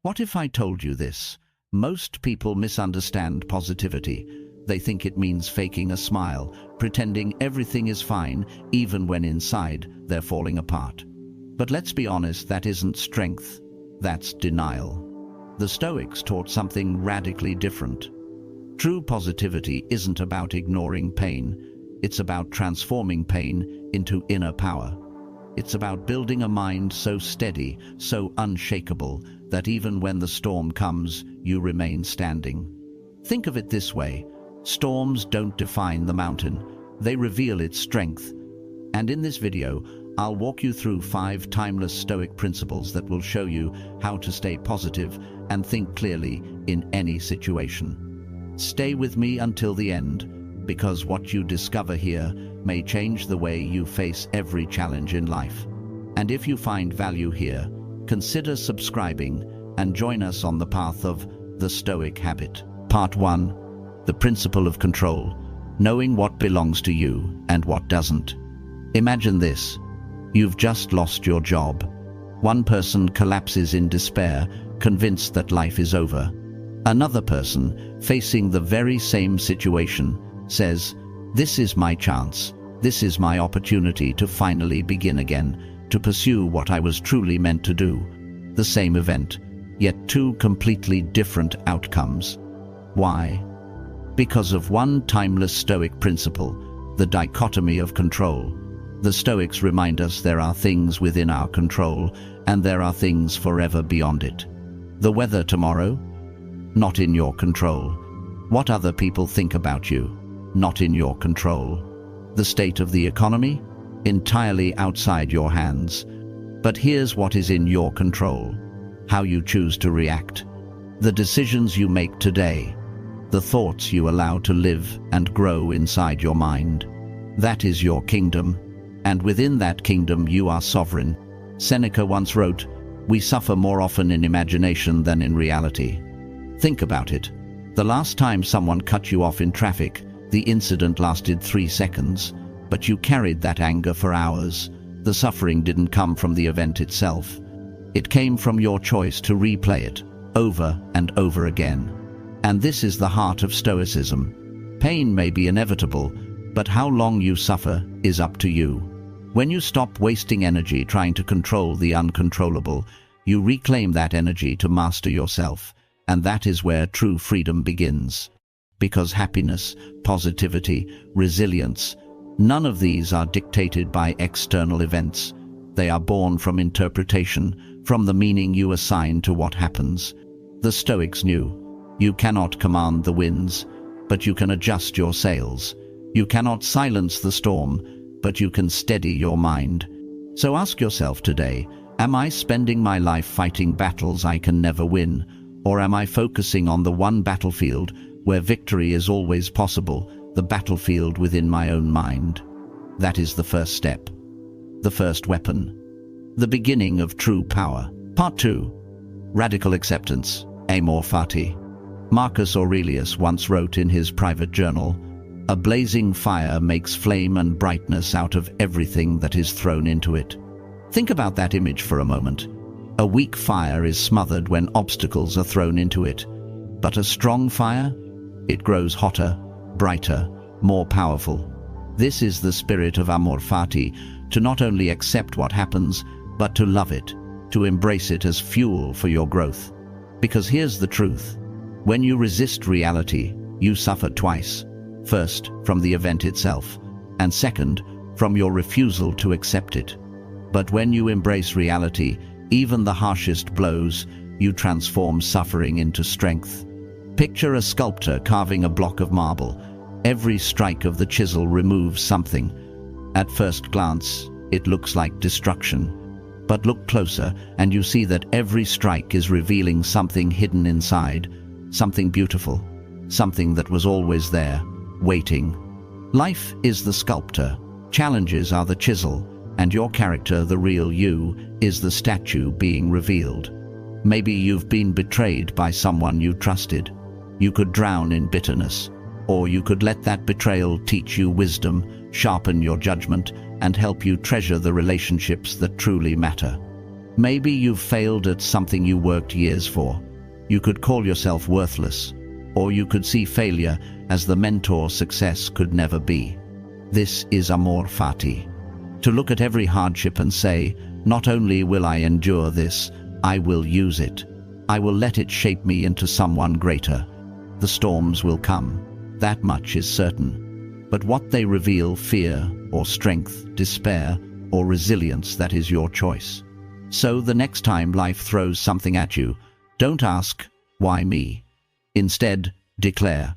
What if I told you this? Most people misunderstand positivity. They think it means faking a smile, pretending everything is fine, even when inside they're falling apart. But let's be honest, that isn't strength, that's denial. The Stoics taught something radically different. True positivity isn't about ignoring pain. It's about transforming pain into inner power. It's about building a mind so steady, so unshakable, that even when the storm comes, you remain standing. Think of it this way: storms don't define the mountain, they reveal its strength. And in this video, I'll walk you through 5 timeless Stoic principles that will show you how to stay positive and think clearly in any situation. Stay with me until the end, because what you discover here may change the way you face every challenge in life. And if you find value here, consider subscribing and join us on the path of the Stoic habit. Part 1. The principle of control. Knowing what belongs to you and what doesn't. Imagine this. You've just lost your job. One person collapses in despair, convinced that life is over. Another person, facing the very same situation, says, "This is my chance. This is my opportunity to finally begin again, to pursue what I was truly meant to do." The same event, yet 2 completely different outcomes. Why? Because of one timeless Stoic principle, the dichotomy of control. The Stoics remind us there are things within our control, and there are things forever beyond it. The weather tomorrow? Not in your control. What other people think about you? Not in your control. The state of the economy? Entirely outside your hands. But here's what is in your control: how you choose to react, the decisions you make today, the thoughts you allow to live and grow inside your mind. That is your kingdom, and within that kingdom you are sovereign. Seneca once wrote, "We suffer more often in imagination than in reality." Think about it. The last time someone cut you off in traffic, the incident lasted 3 seconds, but you carried that anger for hours. The suffering didn't come from the event itself. It came from your choice to replay it over and over again. And this is the heart of Stoicism. Pain may be inevitable, but how long you suffer is up to you. When you stop wasting energy trying to control the uncontrollable, you reclaim that energy to master yourself, and that is where true freedom begins. Because happiness, positivity, resilience, none of these are dictated by external events. They are born from interpretation, from the meaning you assign to what happens. The Stoics knew, you cannot command the winds, but you can adjust your sails. You cannot silence the storm, but you can steady your mind. So ask yourself today, am I spending my life fighting battles I can never win? Or am I focusing on the one battlefield where victory is always possible, the battlefield within my own mind? That is the first step, the first weapon, the beginning of true power. Part 2. Radical acceptance, amor fati. Marcus Aurelius once wrote in his private journal, "A blazing fire makes flame and brightness out of everything that is thrown into it." Think about that image for a moment. A weak fire is smothered when obstacles are thrown into it, but a strong fire? It grows hotter, brighter, more powerful. This is the spirit of amor fati, to not only accept what happens, but to love it, to embrace it as fuel for your growth. Because here's the truth. When you resist reality, you suffer twice. First, from the event itself, and second, from your refusal to accept it. But when you embrace reality, even the harshest blows, you transform suffering into strength. Picture a sculptor carving a block of marble. Every strike of the chisel removes something. At first glance, it looks like destruction. But look closer, and you see that every strike is revealing something hidden inside, something beautiful, something that was always there, waiting. Life is the sculptor, challenges are the chisel, and your character, the real you, is the statue being revealed. Maybe you've been betrayed by someone you trusted. You could drown in bitterness, or you could let that betrayal teach you wisdom, sharpen your judgment, and help you treasure the relationships that truly matter. Maybe you've failed at something you worked years for. You could call yourself worthless, or you could see failure as the mentor success could never be. This is amor fati. To look at every hardship and say, not only will I endure this, I will use it. I will let it shape me into someone greater. The storms will come. That much is certain. But what they reveal, fear or strength, despair or resilience, that is your choice. So the next time life throws something at you, don't ask, why me? Instead, declare,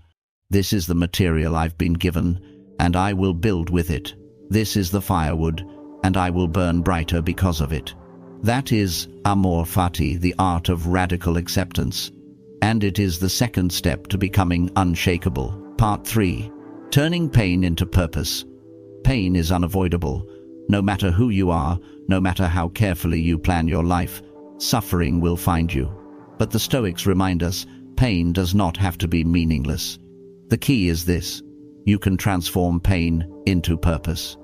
this is the material I've been given, and I will build with it. This is the firewood, and I will burn brighter because of it. That is amor fati, the art of radical acceptance. And it is the second step to becoming unshakable. Part 3. Turning pain into purpose. Pain is unavoidable. No matter who you are, no matter how carefully you plan your life, suffering will find you. But the Stoics remind us, pain does not have to be meaningless. The key is this: you can transform pain into purpose.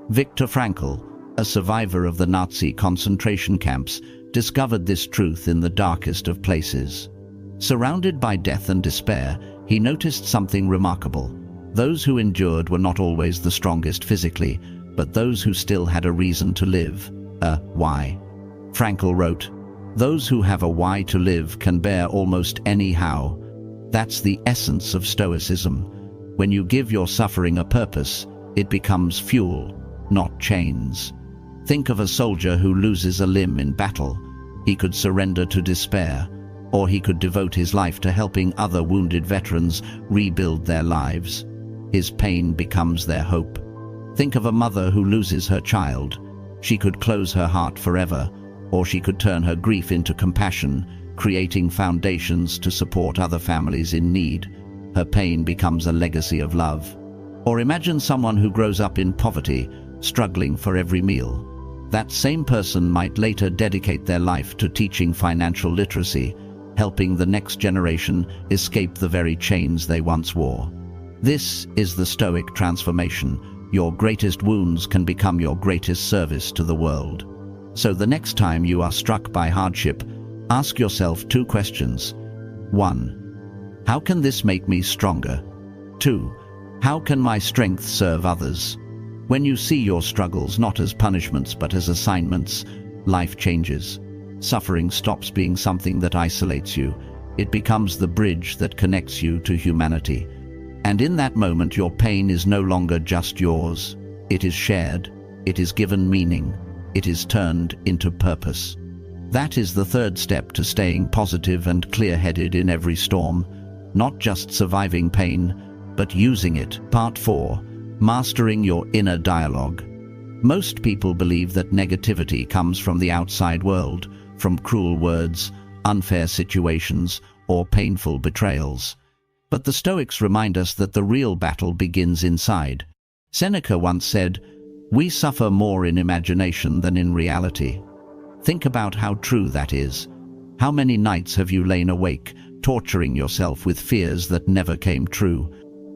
Viktor Frankl, a survivor of the Nazi concentration camps, discovered this truth in the darkest of places. Surrounded by death and despair, he noticed something remarkable. Those who endured were not always the strongest physically, but those who still had a reason to live, a why. Frankl wrote, "Those who have a why to live can bear almost any how." That's the essence of Stoicism. When you give your suffering a purpose, it becomes fuel, not chains. Think of a soldier who loses a limb in battle. He could surrender to despair, or he could devote his life to helping other wounded veterans rebuild their lives. His pain becomes their hope. Think of a mother who loses her child. She could close her heart forever, or she could turn her grief into compassion, creating foundations to support other families in need. Her pain becomes a legacy of love. Or imagine someone who grows up in poverty, struggling for every meal. That same person might later dedicate their life to teaching financial literacy, helping the next generation escape the very chains they once wore. This is the Stoic transformation. Your greatest wounds can become your greatest service to the world. So the next time you are struck by hardship, ask yourself 2 questions. 1. How can this make me stronger? 2. How can my strength serve others? When you see your struggles not as punishments but as assignments, life changes. Suffering stops being something that isolates you. It becomes the bridge that connects you to humanity. And in that moment, your pain is no longer just yours. It is shared. It is given meaning. It is turned into purpose. That is the 3rd step to staying positive and clear-headed in every storm. Not just surviving pain, but using it. Part 4. Mastering your inner dialogue. Most people believe that negativity comes from the outside world, from cruel words, unfair situations, or painful betrayals. But the Stoics remind us that the real battle begins inside. Seneca once said, "We suffer more in imagination than in reality." Think about how true that is. How many nights have you lain awake, torturing yourself with fears that never came true?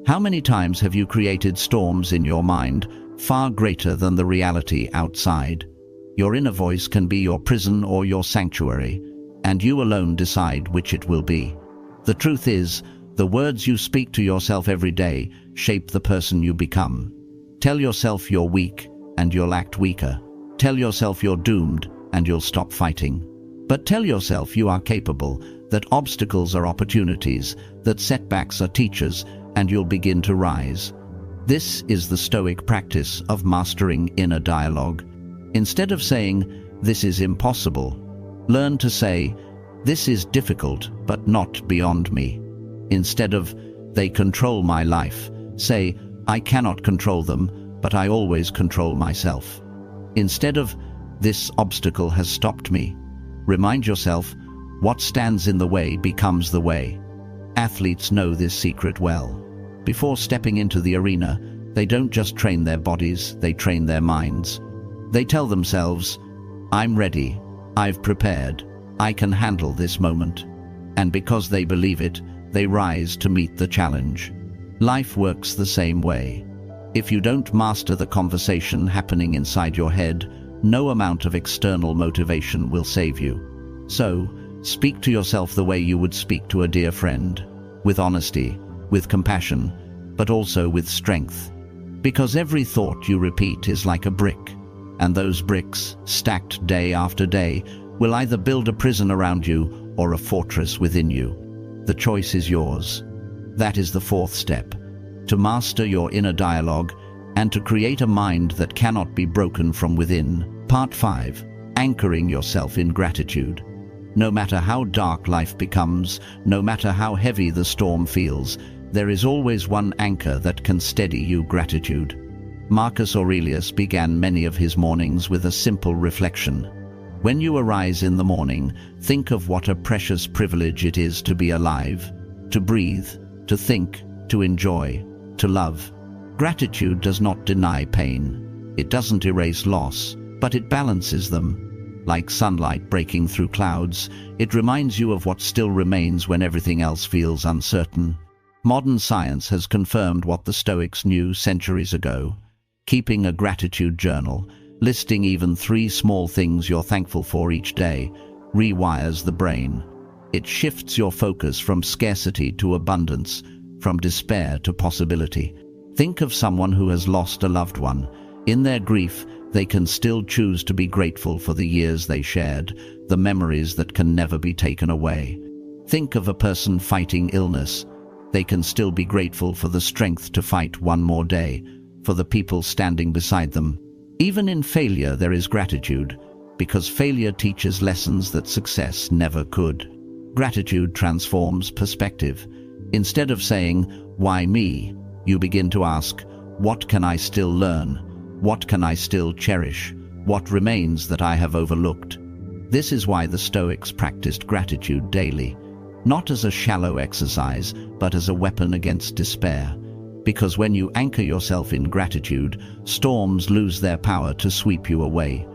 How many times have you created storms in your mind, far greater than the reality outside? Your inner voice can be your prison or your sanctuary, and you alone decide which it will be. The truth is, the words you speak to yourself every day shape the person you become. Tell yourself you're weak, and you'll act weaker. Tell yourself you're doomed, and you'll stop fighting. But tell yourself you are capable, that obstacles are opportunities, that setbacks are teachers, and you'll begin to rise. This is the Stoic practice of mastering inner dialogue. Instead of saying, "This is impossible," learn to say, "This is difficult, but not beyond me." Instead of, "They control my life," say, "I cannot control them, but I always control myself." Instead of, "This obstacle has stopped me," remind yourself, "What stands in the way becomes the way." Athletes know this secret well. Before stepping into the arena, they don't just train their bodies, they train their minds. They tell themselves, "I'm ready, I've prepared, I can handle this moment." And because they believe it, they rise to meet the challenge. Life works the same way. If you don't master the conversation happening inside your head, No amount of external motivation will save you. So, speak to yourself the way you would speak to a dear friend, with honesty, with compassion, but also with strength. Because every thought you repeat is like a brick, and those bricks, stacked day after day, will either build a prison around you or a fortress within you. The choice is yours. That is the fourth step, to master your inner dialogue and to create a mind that cannot be broken from within. Part 5. Anchoring yourself in gratitude. No matter how dark life becomes, no matter how heavy the storm feels, there is always one anchor that can steady you: gratitude. Marcus Aurelius began many of his mornings with a simple reflection. When you arise in the morning, think of what a precious privilege it is to be alive, to breathe, to think, to enjoy, to love. Gratitude does not deny pain. It doesn't erase loss, but it balances them. Like sunlight breaking through clouds, it reminds you of what still remains when everything else feels uncertain. Modern science has confirmed what the Stoics knew centuries ago. Keeping a gratitude journal, listing even 3 small things you're thankful for each day, rewires the brain. It shifts your focus from scarcity to abundance, from despair to possibility. Think of someone who has lost a loved one. In their grief, they can still choose to be grateful for the years they shared, the memories that can never be taken away. Think of a person fighting illness. They can still be grateful for the strength to fight one more day, for the people standing beside them. Even in failure there is gratitude, because failure teaches lessons that success never could. Gratitude transforms perspective. Instead of saying, "Why me?" you begin to ask, "What can I still learn? What can I still cherish? What remains that I have overlooked?" This is why the Stoics practiced gratitude daily, not as a shallow exercise, but as a weapon against despair. Because when you anchor yourself in gratitude, storms lose their power to sweep you away.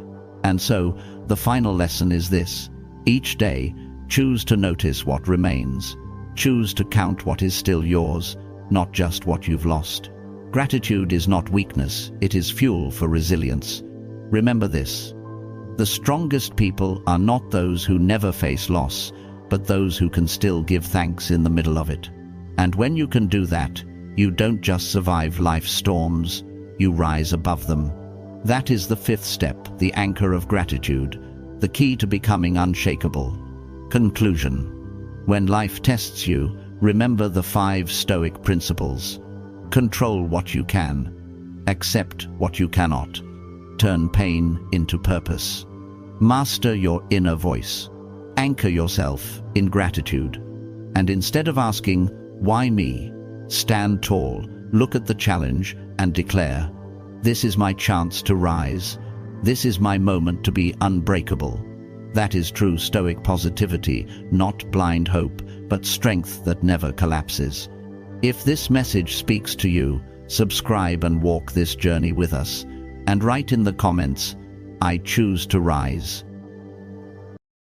And so, the final lesson is this: each day, choose to notice what remains. Choose to count what is still yours, not just what you've lost. Gratitude is not weakness, it is fuel for resilience. Remember this: the strongest people are not those who never face loss, but those who can still give thanks in the middle of it. And when you can do that, you don't just survive life's storms, you rise above them. That is the 5th step, the anchor of gratitude, the key to becoming unshakable. Conclusion. When life tests you, remember the 5 Stoic principles. Control what you can. Accept what you cannot. Turn pain into purpose. Master your inner voice. Anchor yourself in gratitude. And instead of asking, "Why me?" stand tall, look at the challenge, and declare, "This is my chance to rise. This is my moment to be unbreakable." That is true Stoic positivity, not blind hope, but strength that never collapses. If this message speaks to you, subscribe and walk this journey with us. And write in the comments, "I choose to rise."